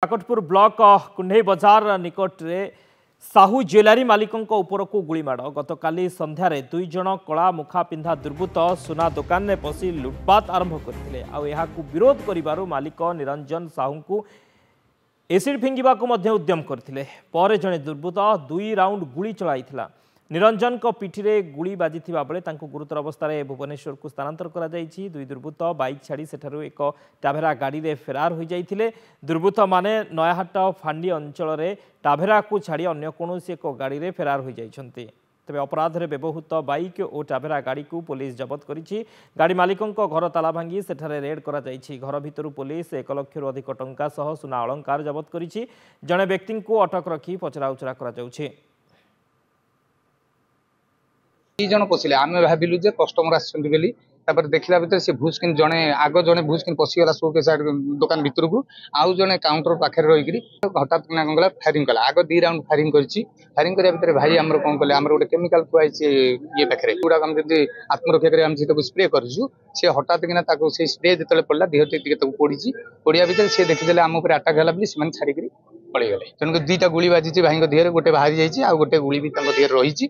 Kakatpur block Kundaim बाजार निकट में साहू ज्वेलरी मालिकों उपरक गुड़ीमाड़ गतकाली संध्यारे दुई जन कला मुखा पिंधा दुर्बृत्त सुना दुकान में पशि लुटपाट आरंभ करते विरोध कर मालिक निरंजन साहू को एसिड फिंगा उद्यम करते जड़े दुर्बृत्त 2 राउंड गुड़ी चलाई निरंजन को पिठी में गुड़ी बाजी बेले गुरुतर अवस्था भुवनेश्वर को स्थानांतर कर दुई दुर्बृत्त बाइक छाड़ी सेठारु एक टाभेरा गाड़ी रे फेरार हो जाते दुर्बृत्त माने नयाहाट फांडी अंचल में टाभेरा को छाड़ी अन्य कौनसी एक गाड़ी रे फेरार हो जाते तेज अपराध में व्यवहृत बाइक और टाभेरा गाड़ी को पुलिस जबत करी गाड़ी मालिकों घर ताला भांगी सेठारे रेड करा घर भितर पुलिस 1 लाख रु अधिक टंका सह सुना अलंकार जबत करी जड़े व्यक्ति को अटक रखी पचराउचरा कर जन पशिले आम भाविलु जे कस्टमर आसपर देखला भर से भूसकिन जड़े आग जड़े भूसकिन पशिगला शोके दुकान भितर को आउ जड़े काउंटर पाखे रही हठात कला फायरिंग कला आग 2 राउंड फायरिंग फायरिंग करने भाई आम कौन कले गोटे केमिकाल थुआई ये पाखे गुड़ा जब आत्मरक्षा कर स्प्रे करूँ सी हठात किना से स्प्रे जो पड़ा देह पड़ी पड़ा भितर सी देखीदे आम आटाक है बोली छाड़ी पलि गले तेणुक 2टा गुड़ी बाजी भाई देह गोटे बाहरी जाइए आ गोटे गुड़ी भी देह रही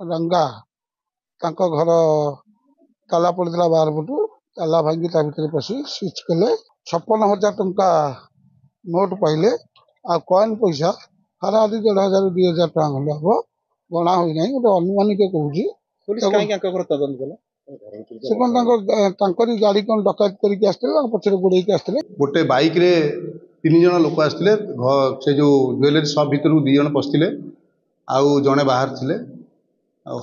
रंगा घर ताला पड़ा 12 फुट ताला भांगी भर पशि स्विच कले 56,000 टंका नोट पाइले आ कॉइन पैसा हाराहारी 1,500 2,000 टका खंडे हम गणा हो गोटे अनुमानिक कहूँ गाड़ी कौन डकायत करके पचर गोड़े आसते गोटे बाइक रे 3 जन लोक आसते से जो ज्वेलरी शॉप भितर 2 जन पशिले आउ जड़े बाहर थिले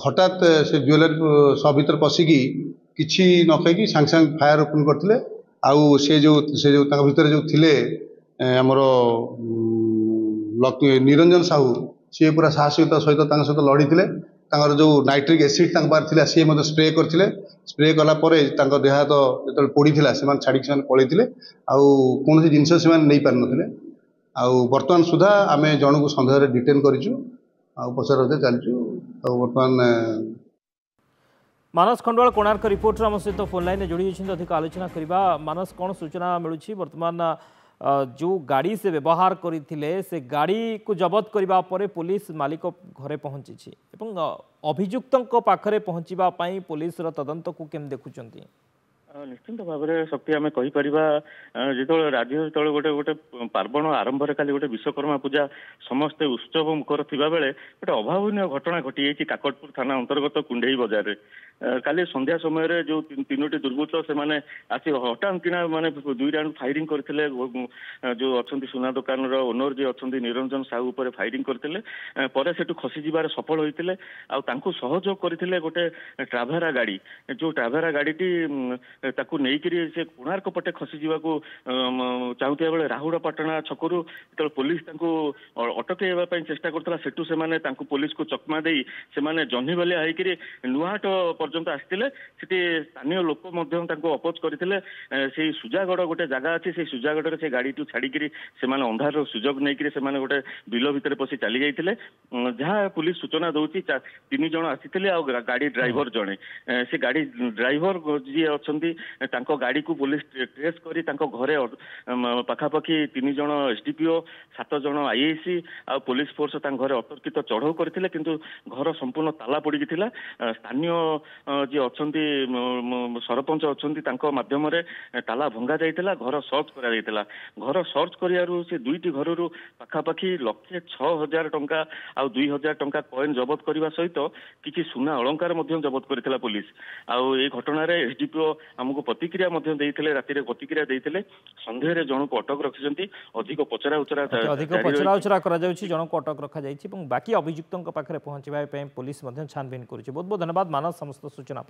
हठात से ज्वेलरी शॉप भीतर पशिकी किसी न कहीकि सांगे सांगे फायर ओपन करते आउ से जो भीतर जो थिले आमर निरंजन साहू सी पूरा साहसिकता सहित लड़ी जो नाइट्रिक एसिड पारे सी स्प्रे करते स्प्रे कलापर देह हाथ जो पड़ा से छाड़ी पलैते आउ कौन जिनस से नहीं पार ना आउ बर्तमान सुधा आम जन को सन्देह डिटेन करूँ पचर चलचु बर्तमान मानस खंडवाल कोणार्क रिपोर्टर आम सहित फोन लाइन जोड़ी होती अधिक आलोचना करवा मानस कौन सूचना मिलूँ बर्तमान जो गाड़ी से व्यवहार करते से गाड़ी को जबत करने पर पुलिस मालिक घरे पहुंची अभियुक्तों पाखरे पहुँचापी पुलिस तदंत को केम देखुंट निश्चिंत भाव में शक्ति आम कहीपर जो राज्य जो गोटे गोटे पार्वण आरंभ में खाली गोटे विश्वकर्मा पूजा समस्ते उत्सव मुखर थी बेले गोटे अभावन घटना घटी जाइए काकटपुर थाना अंतर्गत कुंडई बाजार में काली संध्या समय जो 3टी दुर्बृत्त से आसी हठात किना माने 2 राउंड फायरिंग करते जो अच्छा सुना दुकान ओनर जी अच्छा निरंजन साहू उपर फायरिंग करते से खसी जबार सफल होते सहयोग करते गोटे ट्राभेरा गाड़ी जो ट्राभेरा गाड़ीटी से कोणार्क पटे खसी जावाक चाहूता बेले राहुड़ापाटना छकरू जो पुलिस अटकईवाई चेष्टा करता सेठू से पुलिस को चकमा दे जह्नी बालिया होकर नुआहाट पर्यंत आसते स्थानीय लोक अपोज करते सुजागढ़ गोटे जगह अच्छी से सुजागढ़ से गाड़ी छाड़ी अंधार सुजोग नहीं गोटे बिल भितर पशि चली जाते जहाँ पुलिस सूचना दौर 3 जन आसी गाड़ी ड्राइवर जड़े से गाड़ी ड्राइवर जी अच्छा गाड़ी को पुलिस ट्रेस करी घरे पाखापाखि 3 जन एसडीपीओ 7 जन आईआईसी आ पुलिस फोर्स घरे अतर्कित चढ़ाऊ करते किंतु घर संपूर्ण ताला पड़ी स्थानीय जी अच्छा सरपंच अच्छा मध्यम ताला भंगा जाइला घर सर्च करा घर सर्च करू से 2टी घर पाखापाखि 1,06,000 टंका आ 2,000 टंका कॉइन जबत करने सहित किसी सुना अलंकार जबत करथिला पुलिस आउ ए घटना एसडीपीओ आमको प्रतिक्रिया राति प्रतिक्रिया देते सन्देह जन को अटक रखिंट अधिक पचरा उचरा जन को अटक रखा बाकी अभियुक्तों पाखे पहुंचाई पुलिस छानबीन कर बहुत बहुत धन्यवाद मानस समस्त सूचना।